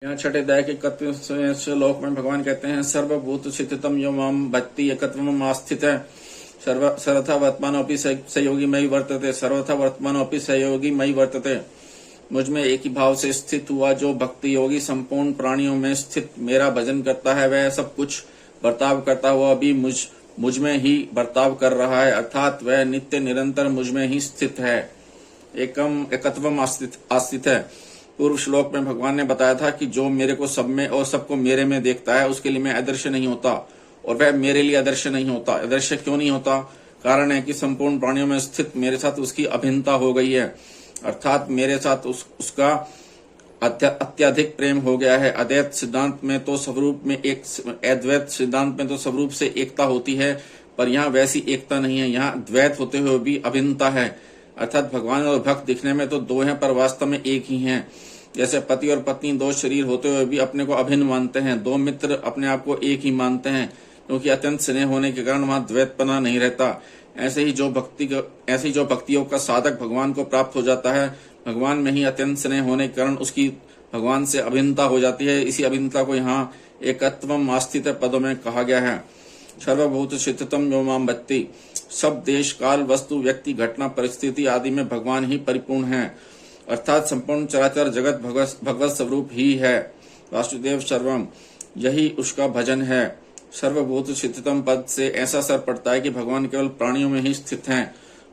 यहाँ छठे अध्याय के 31वें श्लोक में भगवान कहते हैं सर्वभूत स्थितम यो माम भक्ति एकत्वम आस्थित सर्वथा वर्तमानोपि सहयोगी मई वर्तते सर्वथा वर्तमानोपि सहयोगी मई वर्तते। मुझ में एक ही भाव से स्थित हुआ जो भक्ति योगी संपूर्ण प्राणियों में स्थित मेरा भजन करता है, वह सब कुछ बर्ताव करता हुआ भी मुझ में ही बर्ताव कर रहा है, अर्थात वह नित्य निरंतर मुझ में ही स्थित है, एकत्वम आस्थित है। पूर्व श्लोक में भगवान ने बताया था कि जो मेरे को सब में और सबको मेरे में देखता है उसके लिए मैं अदृश्य नहीं होता और वह मेरे लिए अदृश्य नहीं होता। अदृश्य क्यों नहीं होता? कारण है कि संपूर्ण प्राणियों में स्थित मेरे साथ उसकी अभिन्नता हो गई है, अर्थात मेरे साथ उसका अत्यधिक प्रेम हो गया है। अद्वैत सिद्धांत में तो स्वरूप में अद्वैत सिद्धांत में तो स्वरूप से एकता होती है, पर यहाँ वैसी एकता नहीं है, यहाँ द्वैत होते हुए भी अभिन्नता है, अर्थात भगवान और भक्त दिखने में तो दो हैं पर वास्तव में एक ही हैं। जैसे पति और पत्नी दो शरीर होते हुए भी अपने को अभिन्न मानते हैं, दो मित्र अपने आप को एक ही मानते हैं, क्योंकि अत्यंत स्नेह होने के कारण वहां द्वैतपना नहीं रहता। ऐसे ही जो भक्ति योग का साधक भगवान को प्राप्त हो जाता है, भगवान में ही अत्यंत स्नेह होने के कारण उसकी भगवान से अभिन्नता हो जाती है। इसी अभिन्नता को यहाँ एकत्वम आस्थित पदों में कहा गया है। सर्वभूत स्थितम यो माम भक्ति, सब देश काल वस्तु व्यक्ति घटना परिस्थिति आदि में भगवान ही परिपूर्ण है, अर्थात संपूर्ण चराचर जगत भगवत स्वरूप ही है। वासुदेव सर्वम, यही उसका भजन है। सर्वभूत स्थितम पद से ऐसा असर पड़ता है कि भगवान केवल प्राणियों में ही स्थित हैं,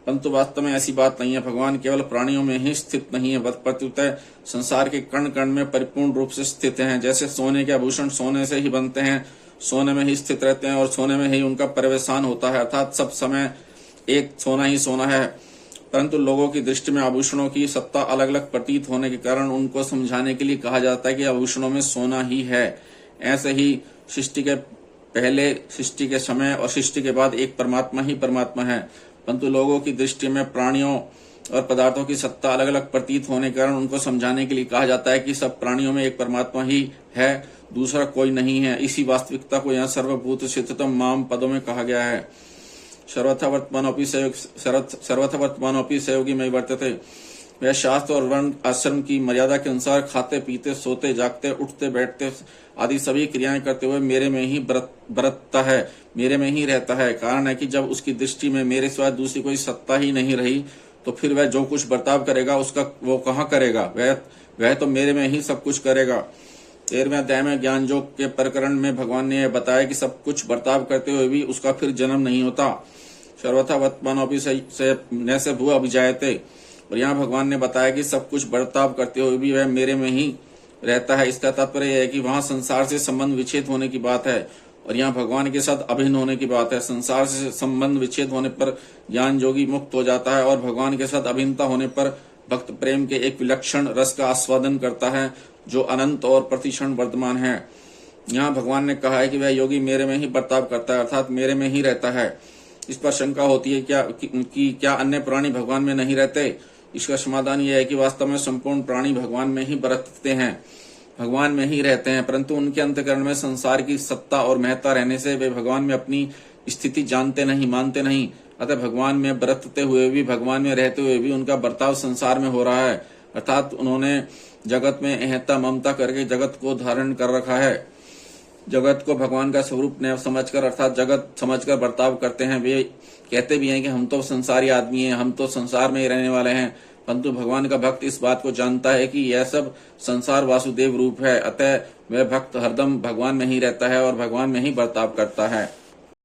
परंतु वास्तव में ऐसी बात नहीं है। भगवान केवल प्राणियों में ही स्थित नहीं है, प्रत्युत संसार के कण कण में परिपूर्ण रूप से स्थित हैं। जैसे सोने के आभूषण सोने से ही बनते हैं, सोने में ही स्थित रहते हैं और सोने में ही उनका पर्यवसान होता है, अर्थात सब समय एक सोना ही सोना है। परंतु लोगों की दृष्टि में आभूषणों की सत्ता अलग अलग प्रतीत होने के कारण उनको समझाने के लिए कहा जाता है कि आभूषणों में सोना ही है। ऐसे ही सृष्टि के पहले, सृष्टि के समय और सृष्टि के बाद एक परमात्मा ही परमात्मा है, परंतु लोगों की दृष्टि में प्राणियों और पदार्थों की सत्ता अलग अलग प्रतीत होने के कारण उनको समझाने के लिए कहा जाता है कि सब प्राणियों में एक परमात्मा ही है, दूसरा कोई नहीं है। इसी वास्तविकता को यहाँ सर्वभूत स्थितम माम पदों में कहा गया है। सर्वथा वर्तमानोपि सहयोगी मई वर्तते, वह शास्त्र और वर्ण आश्रम की मर्यादा के अनुसार खाते पीते सोते जागते उठते बैठते आदि सभी क्रियाएं करते हुए मेरे में ही बरतता है, मेरे में ही रहता है। कारण है कि जब उसकी दृष्टि में मेरे सिवाय दूसरी कोई सत्ता ही नहीं रही तो फिर वह जो कुछ बर्ताव करेगा उसका वो कहाँ करेगा, वह तो मेरे में ही सब कुछ करेगा। 13वें अध्याय में ज्ञान योग के प्रकरण में भगवान ने यह बताया कि सब कुछ बर्ताव करते हुए भी उसका फिर जन्म नहीं होता। सर्वथा वर्तमानोपि न से भू अभिजायते, और यहाँ भगवान ने बताया कि सब कुछ बर्ताव करते हुए भी वह मेरे में ही रहता है। इसका तात्पर्य यह है कि वहां संसार से संबंध विच्छेद होने की बात है और यहाँ भगवान के साथ अभिन्न होने की बात है। संसार से संबंध विच्छेद होने पर ज्ञान योगी मुक्त हो जाता है और भगवान के साथ अभिन्नता होने पर भक्त प्रेम के एक विलक्षण रस का आस्वादन करता है जो अनंत और प्रतिक्षण वर्तमान है। यहाँ भगवान ने कहा है कि वह योगी मेरे में ही बर्ताव करता है, अर्थात मेरे में ही रहता है। इस पर शंका होती है क्या अन्य प्राणी भगवान में नहीं रहते? इसका समाधान यह है कि वास्तव में संपूर्ण प्राणी भगवान में ही बरतते हैं, भगवान में ही रहते हैं, परंतु उनके अंतःकरण में संसार की सत्ता और महत्ता रहने से वे भगवान में अपनी स्थिति जानते नहीं, मानते नहीं। अतः भगवान में बरतते हुए भी, भगवान में रहते हुए भी उनका बर्ताव संसार में हो रहा है, अर्थात उन्होंने जगत में अहंता ममता करके जगत को धारण कर रखा है। जगत को भगवान का स्वरूप न समझकर, अर्थात जगत समझकर बर्ताव करते हैं। वे कहते भी हैं कि हम तो संसारी आदमी हैं, हम तो संसार में ही रहने वाले हैं, परंतु भगवान का भक्त इस बात को जानता है कि यह सब संसार वासुदेव रूप है, अतः वह भक्त हरदम भगवान में ही रहता है और भगवान में ही बर्ताव करता है।